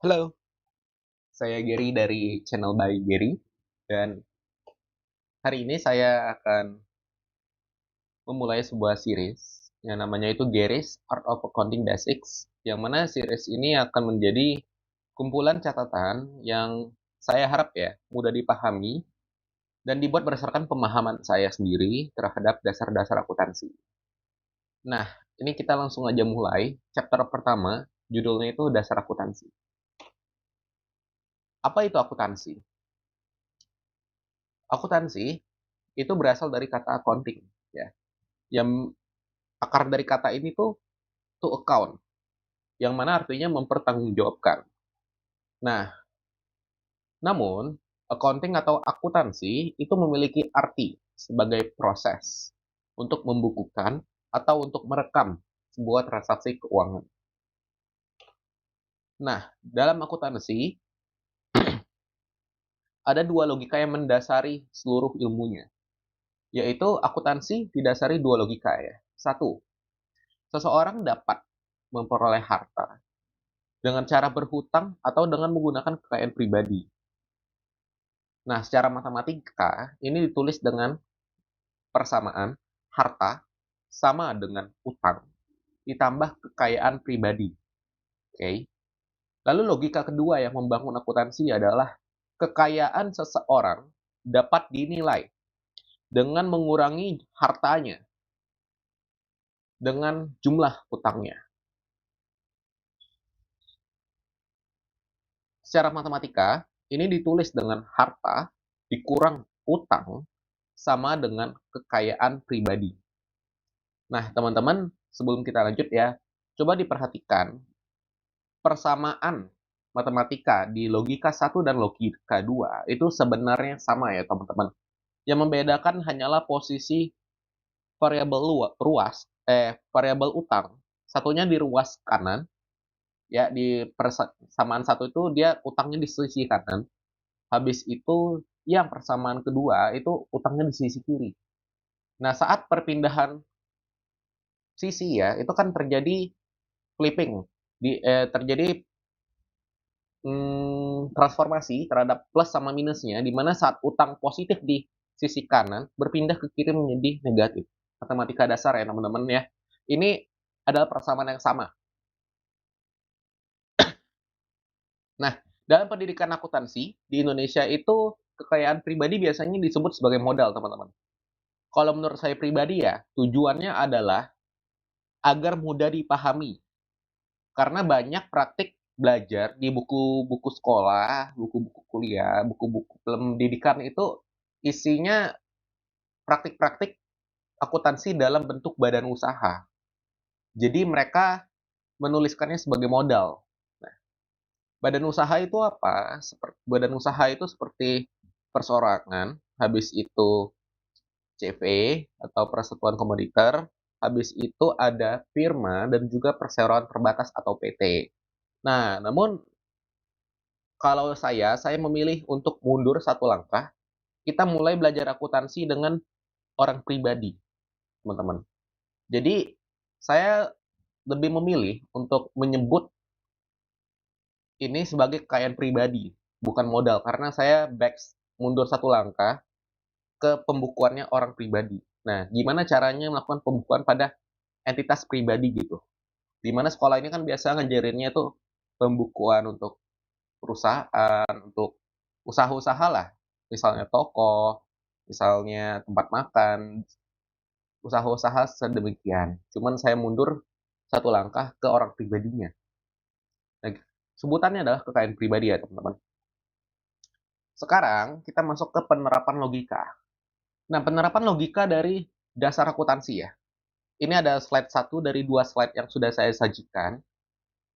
Halo, saya Gary dari channel by Gary, dan hari ini saya akan memulai sebuah series yang namanya itu Gary's Art of Accounting Basics, yang mana series ini akan menjadi kumpulan catatan yang saya harap ya mudah dipahami dan dibuat berdasarkan pemahaman saya sendiri terhadap dasar-dasar akuntansi. Nah, ini kita langsung aja mulai. Chapter pertama, judulnya itu Dasar Akuntansi. Apa itu akuntansi? Akuntansi itu berasal dari kata accounting, ya. Yang akar dari kata ini tuh to account, yang mana artinya mempertanggungjawabkan. Nah, namun accounting atau akuntansi itu memiliki arti sebagai proses untuk membukukan atau untuk merekam sebuah transaksi keuangan. Nah, dalam akuntansi ada dua logika yang mendasari seluruh ilmunya, yaitu akuntansi didasari dua logika ya. Satu, seseorang dapat memperoleh harta dengan cara berhutang atau dengan menggunakan kekayaan pribadi. Nah, secara matematika, ini ditulis dengan persamaan harta sama dengan utang ditambah kekayaan pribadi. Oke. Lalu logika kedua yang membangun akuntansi adalah kekayaan seseorang dapat dinilai dengan mengurangi hartanya dengan jumlah utangnya. Secara matematika, ini ditulis dengan harta dikurang utang sama dengan kekayaan pribadi. Nah, teman-teman, sebelum kita lanjut ya, coba diperhatikan persamaan matematika di logika satu dan logika 2 itu sebenarnya sama ya, teman-teman. Yang membedakan hanyalah posisi variabel variabel utang. Satunya di ruas kanan, ya di persamaan satu itu dia utangnya di sisi kanan. Habis itu yang persamaan kedua itu utangnya di sisi kiri. Nah, saat perpindahan sisi ya, itu kan terjadi flipping, terjadi transformasi terhadap plus sama minusnya, di mana saat utang positif di sisi kanan berpindah ke kiri menjadi negatif. Matematika dasar ya teman-teman ya. Ini adalah persamaan yang sama. Nah, dalam pendidikan akuntansi di Indonesia itu kekayaan pribadi biasanya disebut sebagai modal, teman-teman. Kalau menurut saya pribadi ya, tujuannya adalah agar mudah dipahami. Karena banyak praktik belajar di buku-buku sekolah, buku-buku kuliah, buku-buku pendidikan itu isinya praktik-praktik akuntansi dalam bentuk badan usaha. Jadi mereka menuliskannya sebagai modal. Nah, badan usaha itu apa? Badan usaha itu seperti perseorangan, habis itu CV atau persatuan komoditer, habis itu ada firma dan juga perseroan terbatas atau PT. Nah, namun kalau saya memilih untuk mundur satu langkah. Kita mulai belajar akuntansi dengan orang pribadi, teman-teman. Jadi, saya lebih memilih untuk menyebut ini sebagai kekayaan pribadi, bukan modal, karena saya mundur satu langkah ke pembukuannya orang pribadi. Nah, gimana caranya melakukan pembukuan pada entitas pribadi gitu? Dimana sekolah ini kan biasa ngajarinnya tuh pembukuan untuk perusahaan, untuk usaha-usaha lah, misalnya toko, misalnya tempat makan, usaha-usaha sedemikian. Cuman saya mundur satu langkah ke orang pribadinya. Nah, sebutannya adalah kekayaan pribadi ya teman-teman. Sekarang kita masuk ke penerapan logika. Nah, penerapan logika dari dasar akuntansi ya. Ini ada slide satu dari dua slide yang sudah saya sajikan.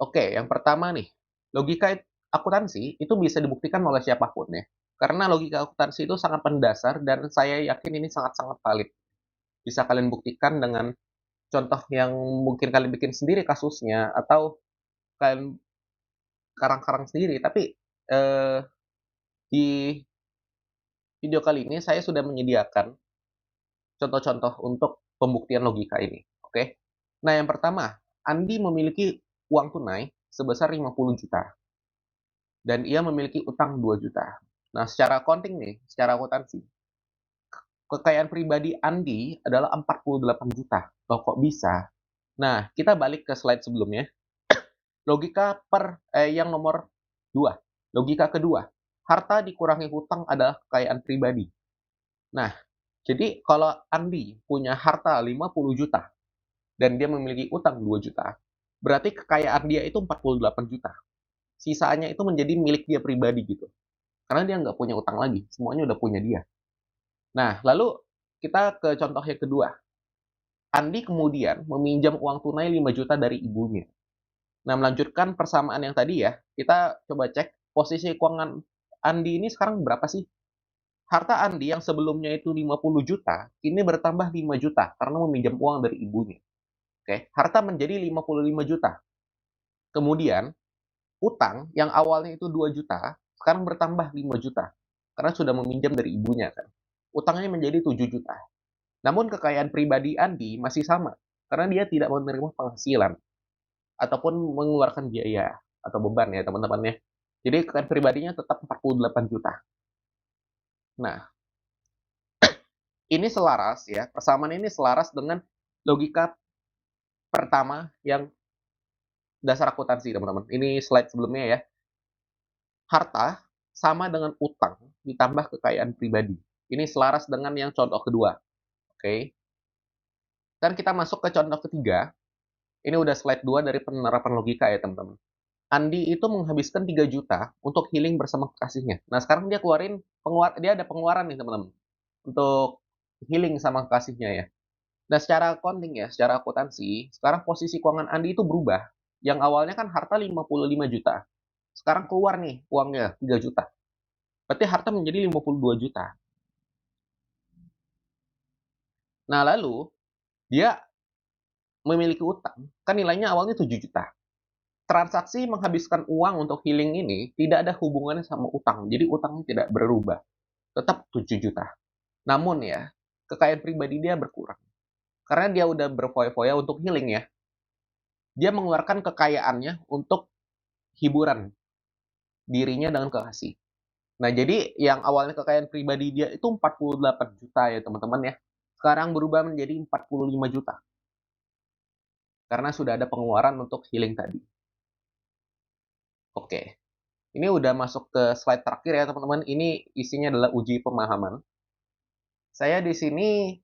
Oke, yang pertama nih, logika akuntansi itu bisa dibuktikan oleh siapapun ya. Karena logika akuntansi itu sangat mendasar dan saya yakin ini sangat-sangat valid. Bisa kalian buktikan dengan contoh yang mungkin kalian bikin sendiri kasusnya atau kalian karang-karang sendiri. Tapi eh, di video kali ini saya sudah menyediakan contoh-contoh untuk pembuktian logika ini. Oke. Nah, yang pertama, Andi memiliki uang tunai sebesar 50 juta. dan ia memiliki utang 2 juta. Nah, secara accounting nih, secara akuntansi, kekayaan pribadi Andi adalah 48 juta. Loh, kok bisa? Nah, kita balik ke slide sebelumnya. Logika yang nomor 2. Logika kedua, harta dikurangi hutang adalah kekayaan pribadi. Nah, jadi kalau Andi punya harta 50 juta dan dia memiliki utang 2 juta, berarti kekayaan dia itu 48 juta. Sisanya itu menjadi milik dia pribadi gitu. Karena dia nggak punya utang lagi, semuanya udah punya dia. Nah, lalu kita ke contoh yang kedua. Andi kemudian meminjam uang tunai 5 juta dari ibunya. Nah, melanjutkan persamaan yang tadi ya, kita coba cek posisi keuangan Andi ini sekarang berapa sih? Harta Andi yang sebelumnya itu 50 juta, ini bertambah 5 juta karena meminjam uang dari ibunya. Oke, harta menjadi 55 juta. Kemudian, utang yang awalnya itu 2 juta, sekarang bertambah 5 juta. Karena sudah meminjam dari ibunya kan. Utangnya menjadi 7 juta. Namun kekayaan pribadi Andi masih sama, karena dia tidak menerima penghasilan ataupun mengeluarkan biaya atau beban ya teman-teman ya. Jadi kekayaan pribadinya tetap 48 juta. Nah, ini selaras ya, persamaan ini selaras dengan logika pertama yang dasar akuntansi teman-teman. Ini slide sebelumnya ya. Harta sama dengan utang ditambah kekayaan pribadi. Ini selaras dengan yang contoh kedua. Oke. Dan kita masuk ke contoh ketiga. Ini udah slide 2 dari penerapan logika ya teman-teman. Andi itu menghabiskan 3 juta untuk healing bersama kekasihnya. Nah, sekarang dia ada pengeluaran nih teman-teman. Untuk healing sama kekasihnya ya. Nah, secara accounting ya, secara akuntansi, sekarang posisi keuangan Andi itu berubah. Yang awalnya kan harta 55 juta. Sekarang keluar nih uangnya 3 juta. Berarti harta menjadi 52 juta. Nah, lalu dia memiliki utang, kan nilainya awalnya 7 juta. Transaksi menghabiskan uang untuk healing ini tidak ada hubungannya sama utang. Jadi utangnya tidak berubah. Tetap 7 juta. Namun ya, kekayaan pribadi dia berkurang. Karena dia udah berfoya-foya untuk healing ya. Dia mengeluarkan kekayaannya untuk hiburan dirinya dengan kekasih. Nah, jadi yang awalnya kekayaan pribadi dia itu 48 juta ya teman-teman ya. Sekarang berubah menjadi 45 juta. Karena sudah ada pengeluaran untuk healing tadi. Oke. Ini udah masuk ke slide terakhir ya teman-teman. Ini isinya adalah uji pemahaman. Saya di sini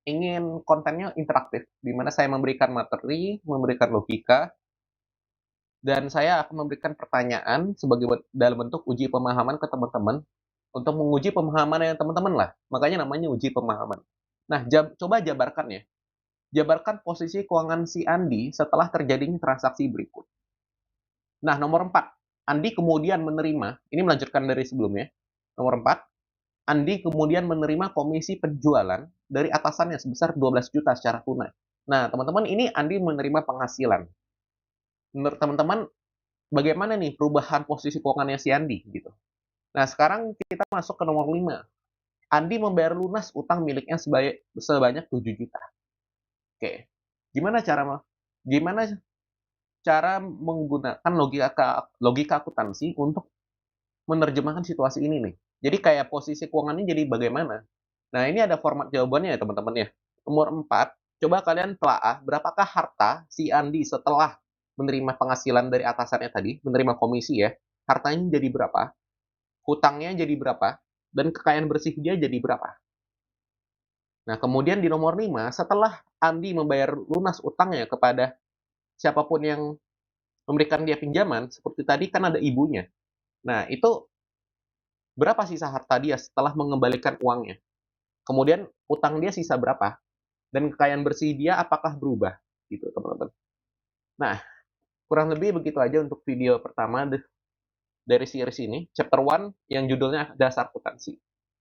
ingin kontennya interaktif, di mana saya memberikan materi, memberikan logika, dan saya akan memberikan pertanyaan sebagai dalam bentuk uji pemahaman ke teman-teman untuk menguji pemahaman yang teman-teman lah. Makanya namanya uji pemahaman. Nah, coba jabarkan ya. Jabarkan posisi keuangan si Andi setelah terjadinya transaksi berikut. Nah, nomor 4. Andi kemudian menerima, ini melanjutkan dari sebelumnya. Nomor 4. Andi kemudian menerima komisi penjualan dari atasannya sebesar 12 juta secara tunai. Nah, teman-teman, ini Andi menerima penghasilan. Menurut teman-teman, bagaimana nih perubahan posisi keuangannya si Andi gitu. Nah, sekarang kita masuk ke nomor 5. Andi membayar lunas utang miliknya sebanyak 7 juta. Oke. Gimana cara menggunakan logika akuntansi untuk menerjemahkan situasi ini nih? Jadi kayak posisi keuangannya jadi bagaimana? Nah, ini ada format jawabannya ya teman-teman ya. Nomor 4, coba kalian telaah berapakah harta si Andi setelah menerima penghasilan dari atasannya tadi, menerima komisi ya. Hartanya jadi berapa? Hutangnya jadi berapa? Dan kekayaan bersih dia jadi berapa? Nah, kemudian di nomor 5, setelah Andi membayar lunas utangnya kepada siapapun yang memberikan dia pinjaman, seperti tadi kan ada ibunya. Nah, itu berapa sisa harta dia setelah mengembalikan uangnya? Kemudian utang dia sisa berapa? Dan kekayaan bersih dia apakah berubah? Gitu, teman-teman. Nah, kurang lebih begitu aja untuk video pertama dari series ini, chapter 1 yang judulnya Dasar Akuntansi.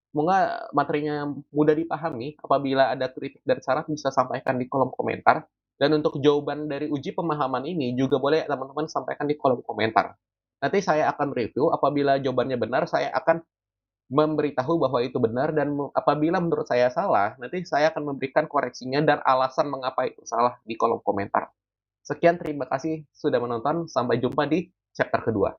Semoga materinya mudah dipahami. Apabila ada kritik dan saran bisa sampaikan di kolom komentar. Dan untuk jawaban dari uji pemahaman ini juga boleh teman-teman sampaikan di kolom komentar. Nanti saya akan review, apabila jawabannya benar, saya akan memberitahu bahwa itu benar, dan apabila menurut saya salah, nanti saya akan memberikan koreksinya dan alasan mengapa itu salah di kolom komentar. Sekian, terima kasih sudah menonton. Sampai jumpa di chapter kedua.